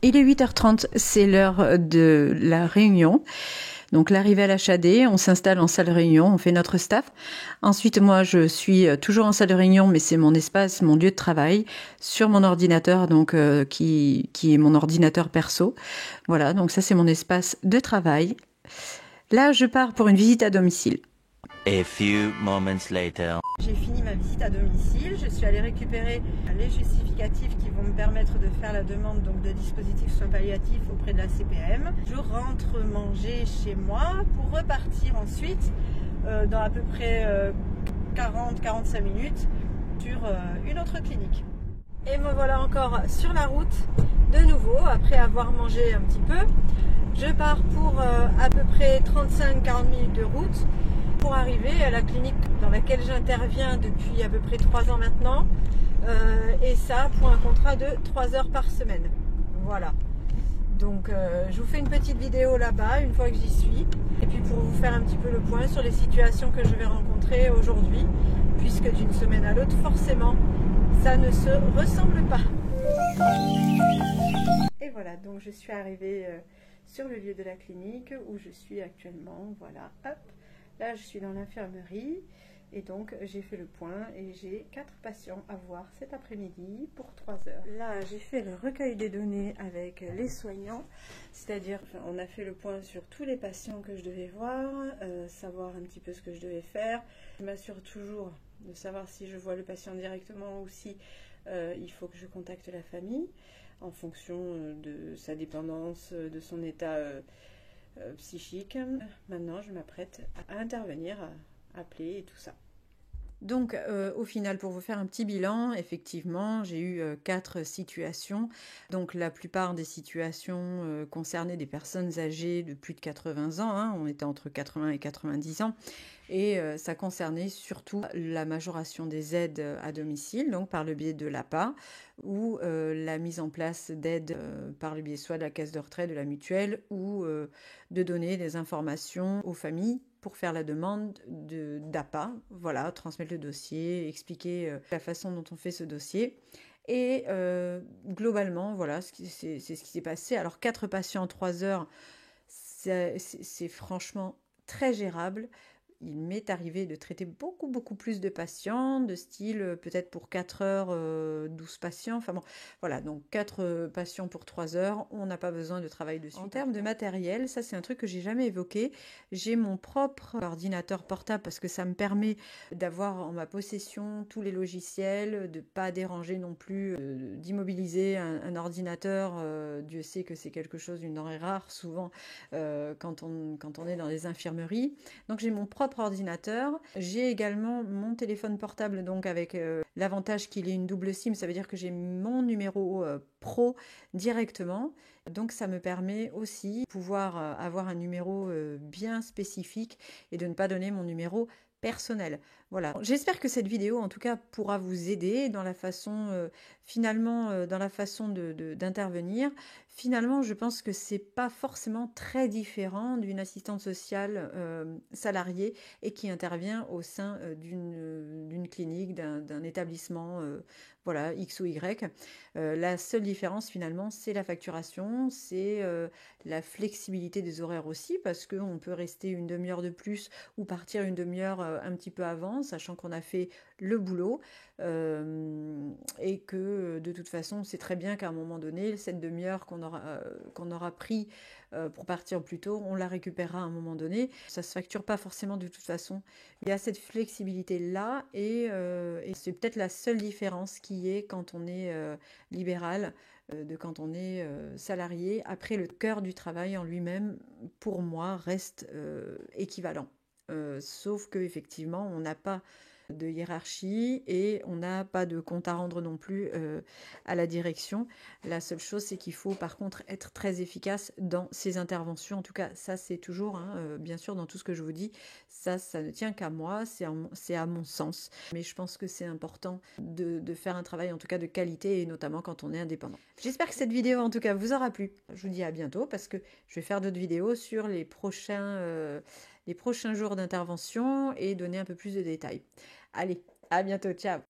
Il est 8h30, c'est l'heure de la réunion. Donc l'arrivée à l'HAD, on s'installe en salle de réunion, on fait notre staff. Ensuite, moi, je suis toujours en salle de réunion, mais c'est mon espace, mon lieu de travail, sur mon ordinateur, donc qui est mon ordinateur perso. Voilà, donc ça c'est mon espace de travail. Là, je pars pour une visite à domicile. A few moments later. J'ai fini ma visite à domicile, je suis allée récupérer les justificatifs qui vont me permettre de faire la demande donc, de dispositifs soins palliatifs auprès de la CPAM. Je rentre manger chez moi pour repartir ensuite dans à peu près 40-45 minutes sur une autre clinique. Et me voilà encore sur la route de nouveau après avoir mangé un petit peu. Je pars pour à peu près 35-40 minutes de route pour arriver à la clinique dans laquelle j'interviens depuis à peu près 3 ans maintenant, et ça pour un contrat de 3 heures par semaine. Voilà. Donc je vous fais une petite vidéo là-bas une fois que j'y suis, et puis pour vous faire un petit peu le point sur les situations que je vais rencontrer aujourd'hui, puisque d'une semaine à l'autre, forcément, ça ne se ressemble pas. Et voilà, donc je suis arrivée sur le lieu de la clinique où je suis actuellement. Voilà, hop. Là, je suis dans l'infirmerie et donc j'ai fait le point et j'ai 4 patients à voir cet après-midi pour 3 heures. Là, j'ai fait le recueil des données avec les soignants, c'est-à-dire on a fait le point sur tous les patients que je devais voir, savoir un petit peu ce que je devais faire. Je m'assure toujours de savoir si je vois le patient directement ou si il faut que je contacte la famille en fonction de sa dépendance, de son état psychique. Maintenant, je m'apprête à intervenir, à appeler et tout ça. Donc, au final, pour vous faire un petit bilan, effectivement, j'ai eu 4 situations. Donc, la plupart des situations concernaient des personnes âgées de plus de 80 ans. Hein. On était entre 80 et 90 ans. Et ça concernait surtout la majoration des aides à domicile, donc par le biais de l'APA, ou la mise en place d'aides par le biais soit de la caisse de retraite, de la mutuelle, ou de donner des informations aux familles pour faire la demande d'APA, voilà, transmettre le dossier, expliquer la façon dont on fait ce dossier. Et globalement, voilà, c'est ce qui s'est passé. Alors 4 patients en 3 heures, c'est franchement très gérable. Il m'est arrivé de traiter beaucoup plus de patients, de style peut-être pour 4 heures, 12 patients. Enfin bon, voilà, donc 4 patients pour 3 heures, on n'a pas besoin de travail dessus. En termes de matériel, ça c'est un truc que j'ai jamais évoqué. J'ai mon propre ordinateur portable parce que ça me permet d'avoir en ma possession tous les logiciels, de pas déranger non plus, d'immobiliser un ordinateur. Dieu sait que c'est quelque chose, une denrée rare souvent quand on est dans les infirmeries. Donc j'ai mon propre ordinateur. J'ai également mon téléphone portable, donc avec l'avantage qu'il ait une double SIM, ça veut dire que j'ai mon numéro pro directement. Donc ça me permet aussi de pouvoir avoir un numéro bien spécifique et de ne pas donner mon numéro personnel. Voilà. J'espère que cette vidéo, en tout cas, pourra vous aider dans la façon, dans la façon d'intervenir. Finalement, je pense que c'est pas forcément très différent d'une assistante sociale salariée et qui intervient au sein d'une clinique, d'un établissement, voilà, X ou Y. La seule différence, finalement, c'est la facturation, c'est la flexibilité des horaires aussi, parce qu'on peut rester une demi-heure de plus ou partir une demi-heure un petit peu avant, sachant qu'on a fait le boulot et que de toute façon, on sait très bien qu'à un moment donné, cette demi-heure qu'on aura pris pour partir plus tôt, on la récupérera à un moment donné. Ça ne se facture pas forcément de toute façon. Il y a cette flexibilité-là et c'est peut-être la seule différence qui est quand on est libéral de quand on est salarié. Après, le cœur du travail en lui-même, pour moi, reste équivalent. Sauf qu'effectivement, on n'a pas de hiérarchie et on n'a pas de compte à rendre non plus à la direction. La seule chose, c'est qu'il faut par contre être très efficace dans ses interventions. En tout cas, ça c'est toujours, bien sûr, dans tout ce que je vous dis, ça ne tient qu'à moi, c'est à mon sens. Mais je pense que c'est important de faire un travail en tout cas de qualité et notamment quand on est indépendant. J'espère que cette vidéo en tout cas vous aura plu. Je vous dis à bientôt parce que je vais faire d'autres vidéos sur les prochains les prochains jours d'intervention et donner un peu plus de détails. Allez, à bientôt, ciao!